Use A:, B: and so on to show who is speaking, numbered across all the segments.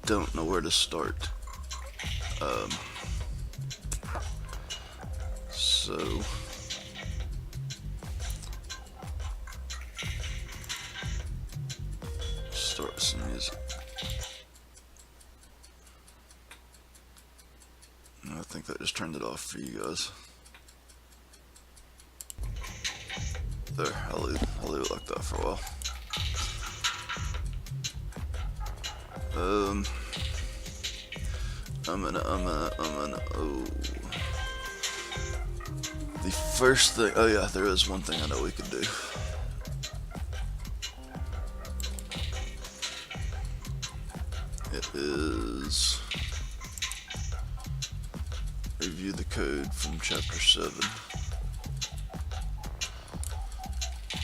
A: don't know where to start. Um, so start with some music. I think that just turned it off for you guys. There, I'll leave it like that for a while. Oh. The first thing, oh yeah, there is one thing I know we could do. It is review the code from chapter 7.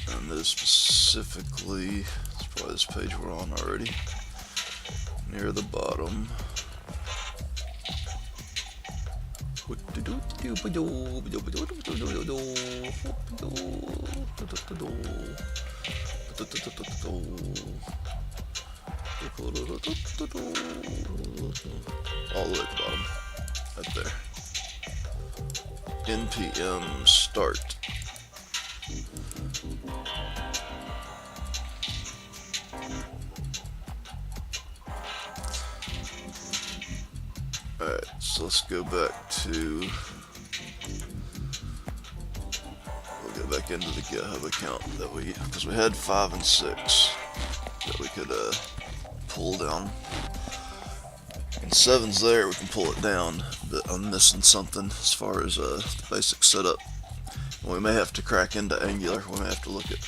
A: And this specifically, it's probably this page we're on already. Near the bottom. All the way at the bottom. Right there. NPM start. Alright, so let's go back to, we'll go back into the GitHub account that because we had 5 and 6 that we could pull down. And 7's there, we can pull it down, but I'm missing something as far as the basic setup. And we may have to crack into Angular, we may have to look at,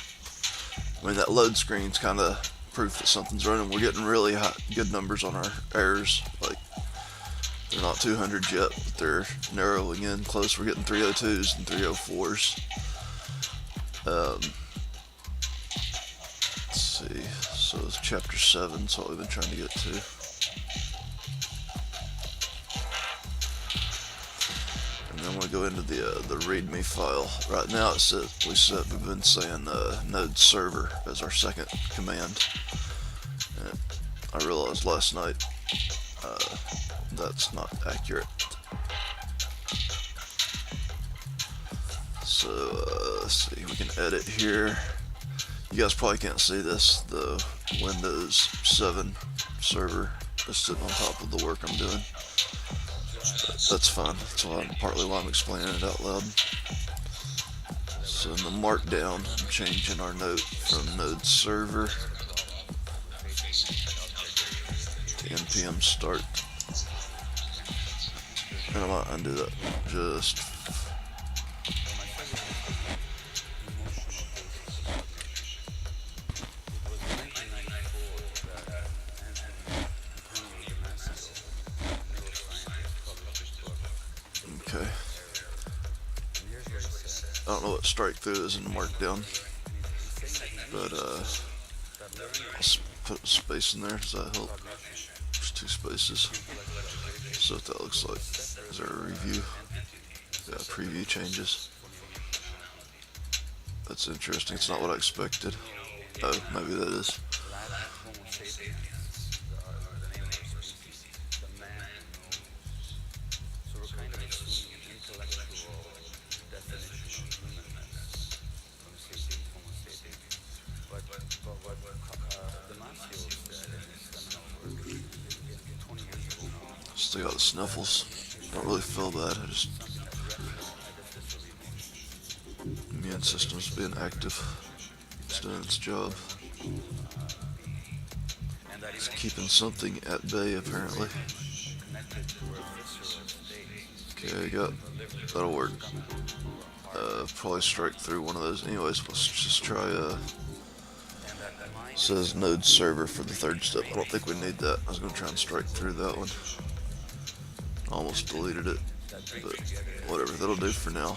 A: that load screen's kind of proof that something's running. We're getting really good numbers on our errors, like they're not 200 yet, but they're narrowing in close. We're getting 302s and 304s. Let's see, so it's chapter 7, that's what we've been trying to get to. And then we'll go into the README file. Right now it says, we've been saying node server as our second command. And I realized last night that's not accurate. So let's see, we can edit here. You guys probably can't see this, the Windows 7 server is sitting on top of the work I'm doing. But that's fine, that's partly why I'm explaining it out loud. So in the markdown, I'm changing our note from node server to npm start. And I might undo that just. Okay. I don't know what strike through is in markdown, but I'll put a space in there. Does that help? There's 2 spaces. So what that looks like. Is there a review? Yeah, preview changes. That's interesting. It's not what I expected. Oh, maybe that is. Still got the sniffles. Don't really feel bad. I just, immune system's being active. It's doing its job. It's keeping something at bay apparently. Okay, that'll work. Probably strike through one of those. Anyways, let's just try says node server for the 3rd step. I don't think we need that. I was going to try and strike through that one. Almost deleted it, but whatever, that'll do for now.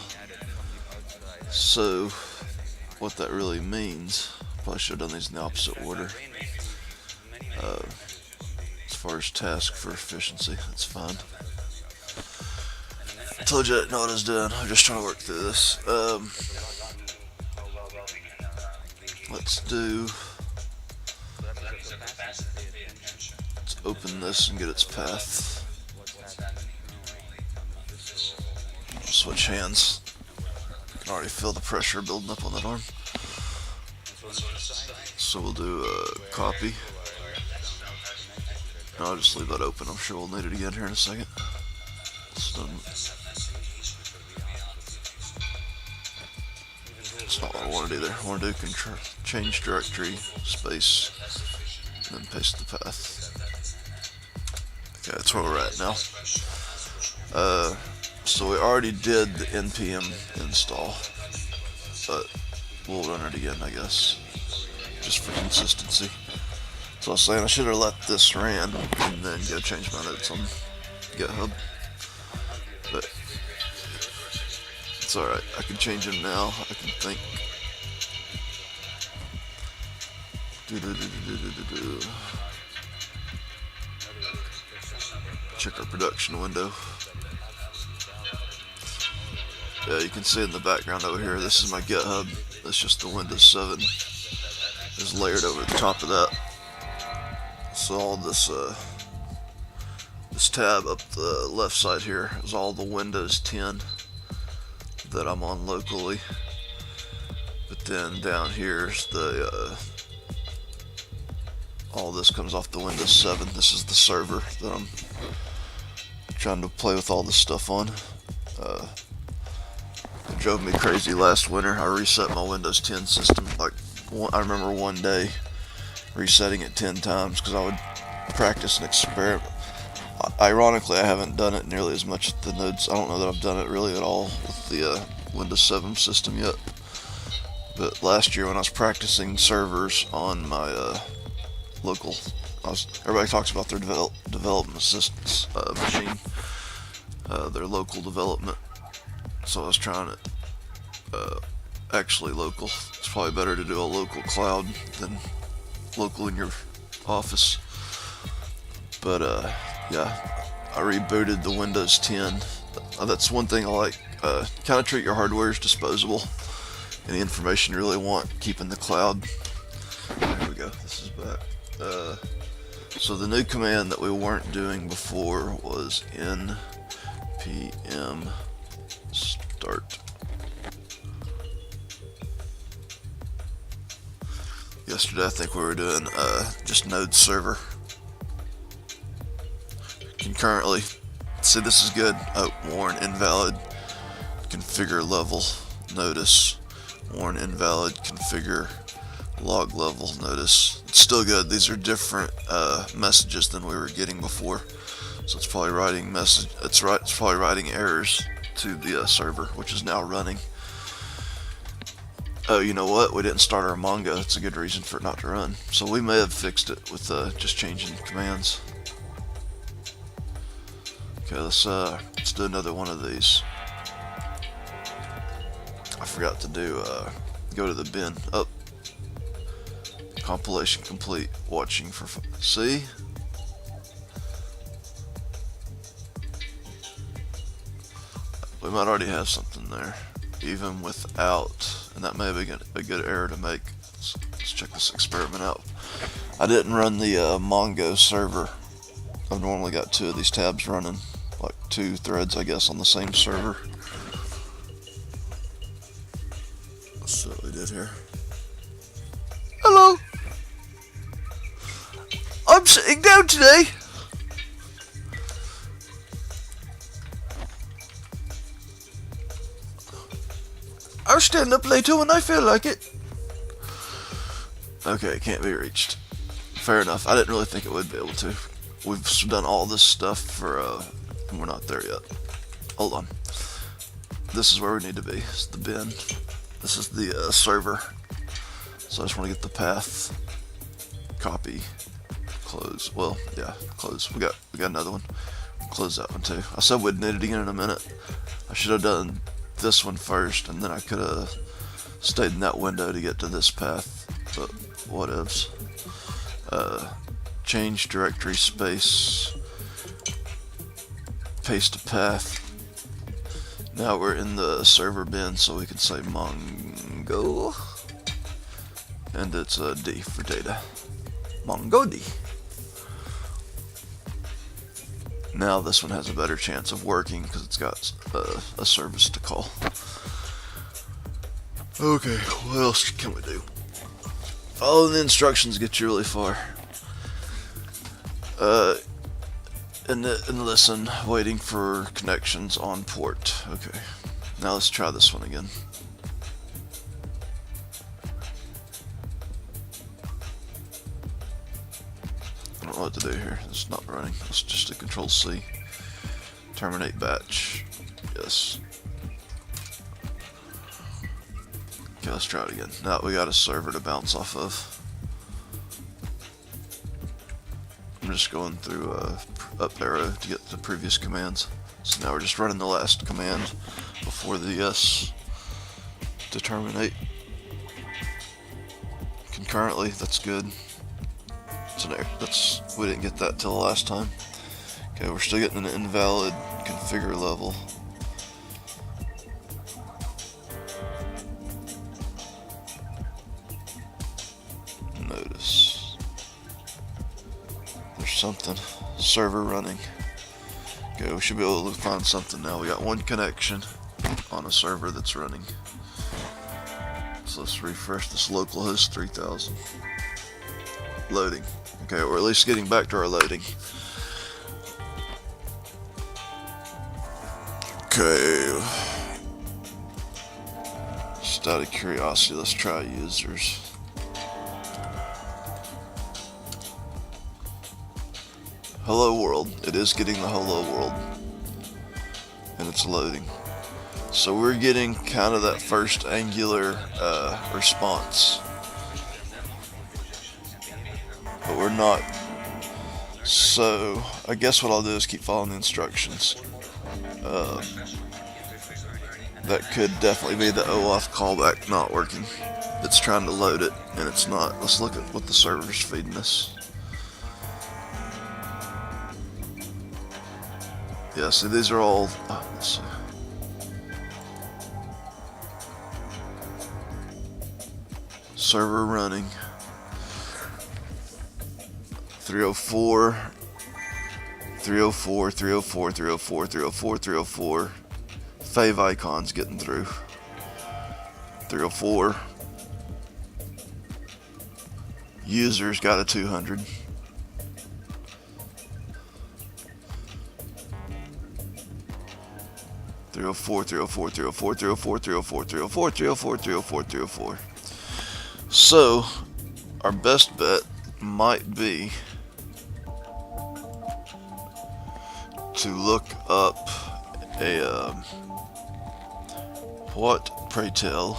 A: So, what that really means, probably should have done these in the opposite order. As far as task for efficiency, that's fine. I told you I didn't know what I was doing. I'm just trying to work through this. Let's open this and get its path. Switch hands. You can already feel the pressure building up on that arm. So we'll do a copy. And I'll just leave that open. I'm sure we'll need it again here in a second. It's not what I want to do there. I want to do change directory, space, and then paste the path. Okay, that's where we're at now. So we already did the npm install, but we'll run it again, I guess, just for consistency. So I was saying I should have let this ran and then go change my notes on GitHub, but it's alright. I can change them now. I can think. Check our production window. Yeah, you can see in the background over here, this is my GitHub. That's just the Windows 7 is layered over the top of that. So all this this tab up the left side here is all the Windows 10 that I'm on locally. But then down here's the all this comes off the Windows 7. This is the server that I'm trying to play with all this stuff on. It drove me crazy last winter. I reset my Windows 10 system. I remember one day resetting it 10 times because I would practice and experiment. Ironically, I haven't done it nearly as much with the nodes. I don't know that I've done it really at all with the Windows 7 system yet. But last year when I was practicing servers on my local, everybody talks about their development assistance machine, their local development. So I was trying it actually local. It's probably better to do a local cloud than local in your office. But yeah, I rebooted the Windows 10. That's one thing I like. Kind of treat your hardware as disposable. Any information you really want, keep in the cloud. There we go. This is back. So the new command that we weren't doing before was npm start. Yesterday I think we were doing just node server. Concurrently, see, this is good. Oh, warn invalid, configure level, notice, warn invalid, configure log level, notice. It's still good. These are different messages than we were getting before, so it's probably writing it's probably writing errors to the server, which is now running. Oh, you know what? We didn't start our Mongo. That's a good reason for it not to run. So we may have fixed it with just changing commands. Okay, let's do another one of these. I forgot to do go to the bin. Up. Compilation complete. Watching for see. We might already have something there, even without, and that may be a good error to make. Let's check this experiment out. I didn't run the Mongo server. I've normally got two of these tabs running, like two threads, I guess, on the same server. Let's see what we did here. Hello. I'm sitting down today. I'll stand up later when I feel like it. Okay, it can't be reached. Fair enough. I didn't really think it would be able to. We've done all this stuff for, and we're not there yet. Hold on. This is where we need to be. It's the bin. This is the server. So I just want to get the path. Copy. Close. Well, yeah, close. We got another one. Close that one too. I said we'd need it again in a minute. I should have done this one first, and then I could have stayed in that window to get to this path, but whatevs. Change directory space, paste a path. Now we're in the server bin, so we can say Mongo, and it's D for data. Mongo D. Now this one has a better chance of working because it's got a service to call. Okay, what else can we do? Following the instructions gets you really far. And listen, waiting for connections on port. Okay, now let's try this one again. I don't know what to do here. It's not running. Let's just do Control C. Terminate batch. Yes. Okay, let's try it again. Now we got a server to bounce off of. I'm just going through up arrow to get the previous commands. So now we're just running the last command before the yes to terminate. Concurrently, that's good. We didn't get that till the last time. Okay, we're still getting an invalid configure level. Notice there's something. Server running. Okay, we should be able to find something now. We got one connection on a server that's running. So let's refresh this localhost 3000. Loading. Okay, we're at least getting back to our loading. Okay. Just out of curiosity, let's try users. Hello world. It is getting the hello world. And it's loading. So we're getting kind of that first Angular response. But we're not. So I guess what I'll do is keep following the instructions. That could definitely be the OAuth callback not working. It's trying to load it and it's not. Let's look at what the server's feeding us. Yeah, so these are all. Let's see. Server running. 304, 304, 304, 304, 304, 304. Fave icons getting through. 304. Users got a 200. Three oh four, 304, 304, 304, 304, 304, 304, 304, 304. So, our best bet might be to look up a what, pray tell,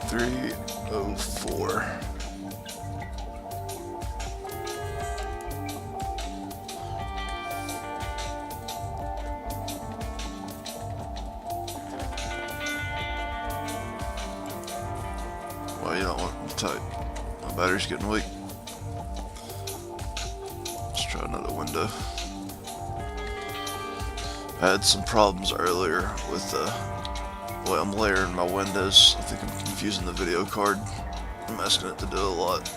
A: Three oh four. Well, you don't want to type. My battery's getting weak. Let's try another window. I had some problems earlier with the way I'm layering my windows. I think I'm confusing the video card. I'm asking it to do a lot.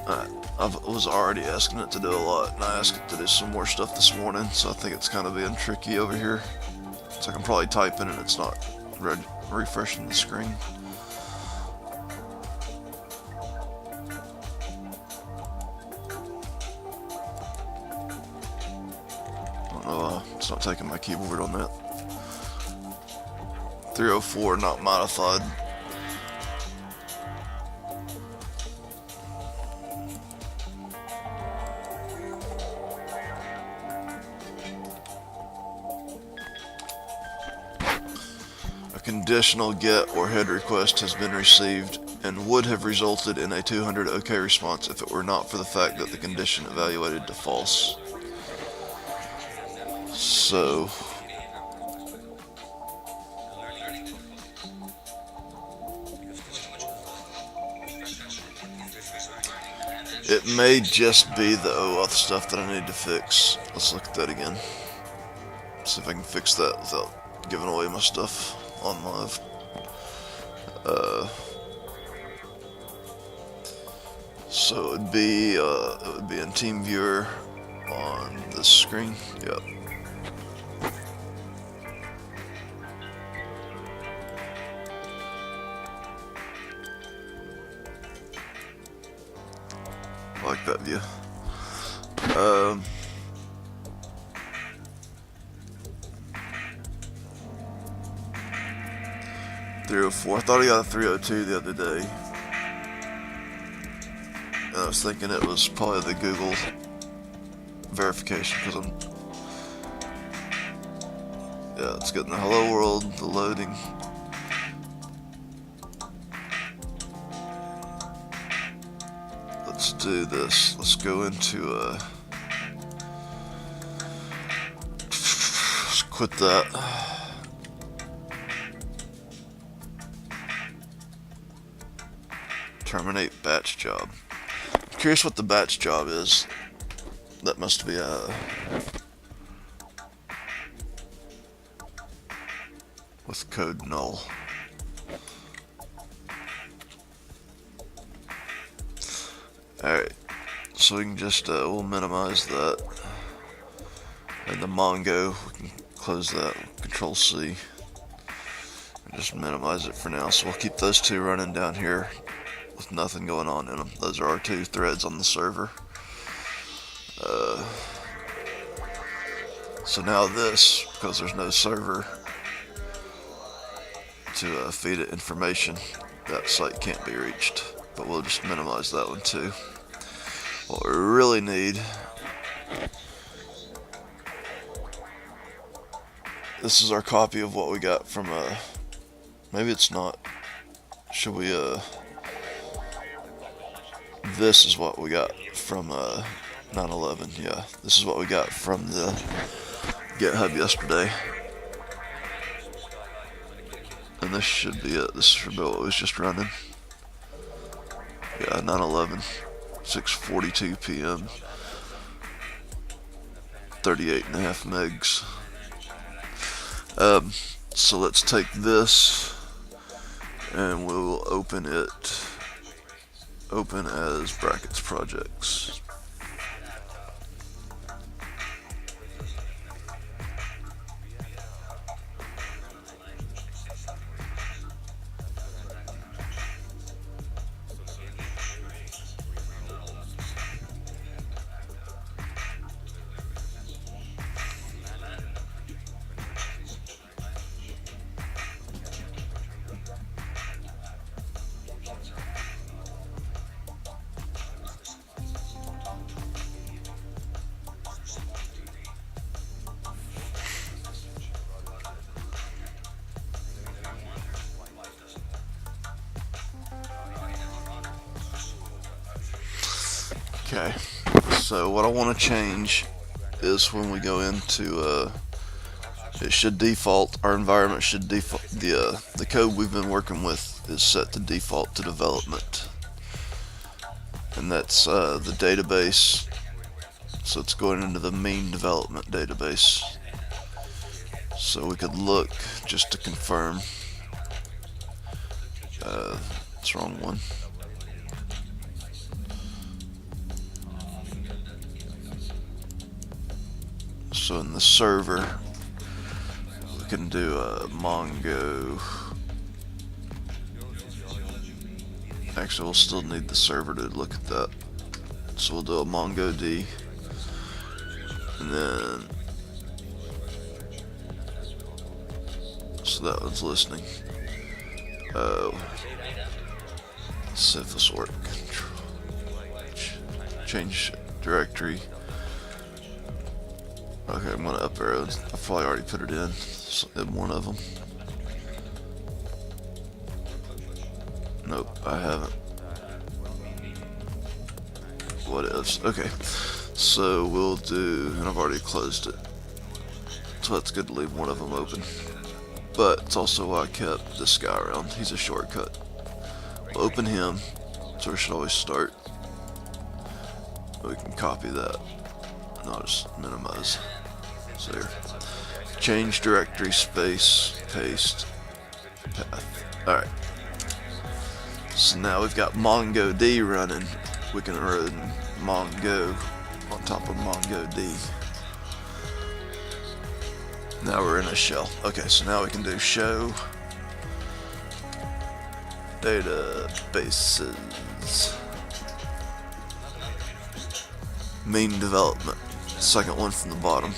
A: I was already asking it to do a lot, and I asked it to do some more stuff this morning, so I think it's kind of being tricky over here. It's like I'm probably typing and it's not refreshing the screen. I don't know, it's not taking my keyboard on that. 304 not modified. conditional get or head request has been received and would have resulted in a 200 OK response if it were not for the fact that the condition evaluated to false. So it may just be the OAuth stuff that I need to fix. Let's look at that again. See if I can fix that without giving away my stuff on live. So it would be in TeamViewer on this screen. Yep. I like that view. 304. I thought he got a 302 the other day. And I was thinking it was probably the Google verification because it's getting the hello world, the loading. Let's do this. Let's go into let's quit that. Terminate batch job. I'm curious what the batch job is. That must be with code null. Alright, so we can just we'll minimize that, and the Mongo we can close that. Control C and just minimize it for now. So we'll keep those two running down here with nothing going on in them. Those are our two threads on the server. So now this, because there's no server to feed it information, that site can't be reached. But we'll just minimize that one too. What we really need, this is our copy of what we got from maybe it's not. Should we this is what we got from 9/11. Yeah, this is what we got from the GitHub yesterday. And this should be it. This should be what was just running. Yeah, 9/11, 6:42 p.m. 38.5 megs. So let's take this and we'll open it. Open as brackets projects. Okay, so what I want to change is when we go into it should default, our environment should default, the code we've been working with is set to default to development, and that's the database, so it's going into the main development database. So we could look just to confirm. It's the wrong one. So in the server, we can do Mongo. Actually, we'll still need the server to look at that. So we'll do a MongoD, and then so that one's listening. Let's see if this works. Change directory. Okay, I'm gonna up arrow. I've probably already put it in one of them. Nope, I haven't. What ifs? Okay, so we'll do, and I've already closed it, so that's good to leave one of them open. But it's also why I kept this guy around. He's a shortcut. We'll open him, so we should always start. We can copy that, and I'll just minimize. So here, change directory, space, paste, path. Alright. So now we've got MongoD running. We can run Mongo on top of MongoD. Now we're in a shell. Okay, so now we can do show databases. Main development. Second one from the bottom.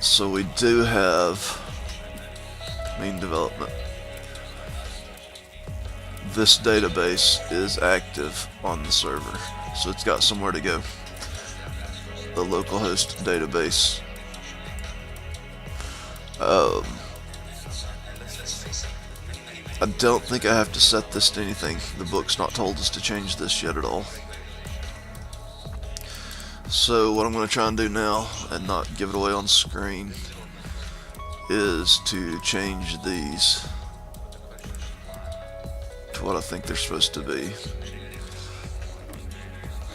A: So we do have main development. This database is active on the server, so it's got somewhere to go. The localhost database. I don't think I have to set this to anything. The book's not told us to change this yet at all. So what I'm going to try and do now, and not give it away on screen, is to change these to what I think they're supposed to be.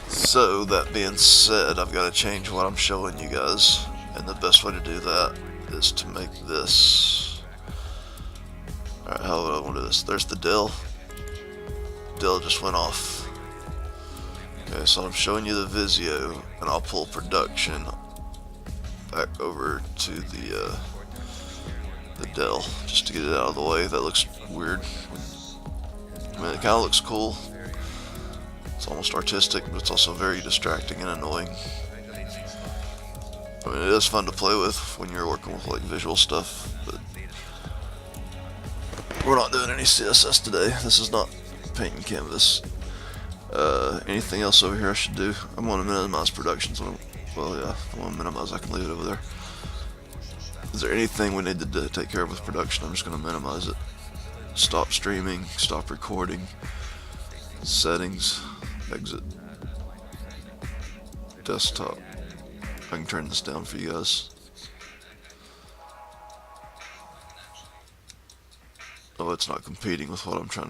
A: So that being said, I've got to change what I'm showing you guys, and the best way to do that is to make this. Alright, how would I want to do this? There's the Dell. Dell just went off. Okay, so I'm showing you the Visio, and I'll pull production back over to the Dell, just to get it out of the way. That looks weird. I mean, it kind of looks cool. It's almost artistic, but it's also very distracting and annoying. I mean, it is fun to play with when you're working with like visual stuff, but we're not doing any CSS today. This is not paint and canvas. Anything else over here I should do? I'm going to minimize production. So well, yeah, if I want to minimize, I can leave it over there. Is there anything we need to take care of with production? I'm just going to minimize it. Stop streaming, stop recording, settings, exit, desktop. I can turn this down for you guys. Oh, it's not competing with what I'm trying to